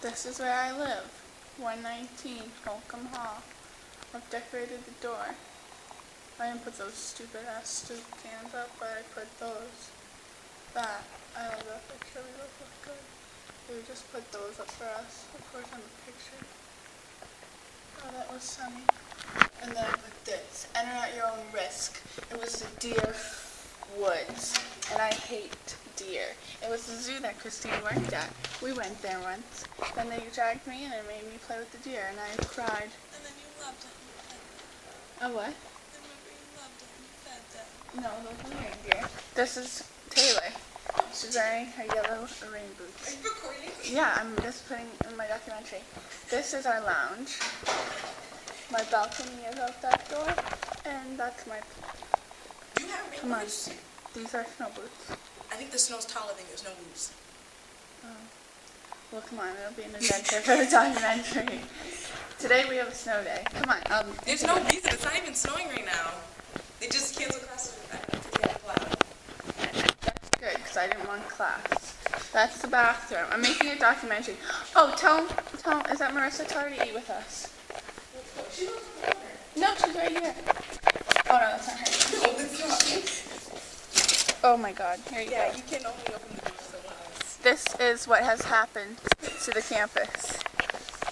This is where I live. 119 Holcomb Hall. I've decorated the door. I didn't put those stupid ass soup cans up, but I put those. That. I love that picture. We both look good. We just put those up for us. Of course, on the picture. Oh, that was sunny. And then I put this. Enter at your own risk. It was the deer woods, and I hate deer. It was the zoo that Christine worked at. We went there once. Then they dragged me in and made me play with the deer, and I cried. And then you loved it and you fed them. A what? And remember you loved it and you fed them. No, those are reindeer. This is Taylor. She's wearing her yellow rain boots. Are you recording? Yeah, I'm just putting in my documentary. This is our lounge. My balcony is out that door, and that's my... You have rain Come on. boots? These are snow boots. I think the snow's taller than your snow boots. Oh. Well, come on, it'll be an adventure for the documentary. Today we have a snow day. Come on. There's no reason. It's not even snowing right now. They just canceled classes because they had a cloud. That's good, because I didn't want class. That's the bathroom. I'm making a documentary. Oh, tell is that Marissa? Tell her to eat with us. She lives in the corner. No, she's right here. Oh, no, that's not her. No, it's not. Oh, my God. Here you Yeah, go. you can only open the doors to once. This is what has happened to the campus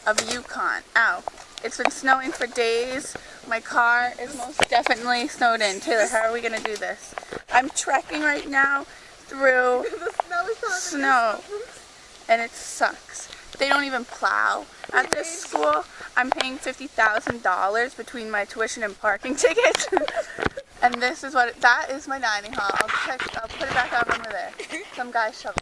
of UConn. Ow. It's been snowing for days. My car is most definitely snowed in. Taylor, how are we going to do this? I'm trekking right now through snow, and it sucks. They don't even plow at this school. I'm paying $50,000 between my tuition and parking tickets. And this is that is my dining hall. I'll put it back up over there. Some guy shoveled.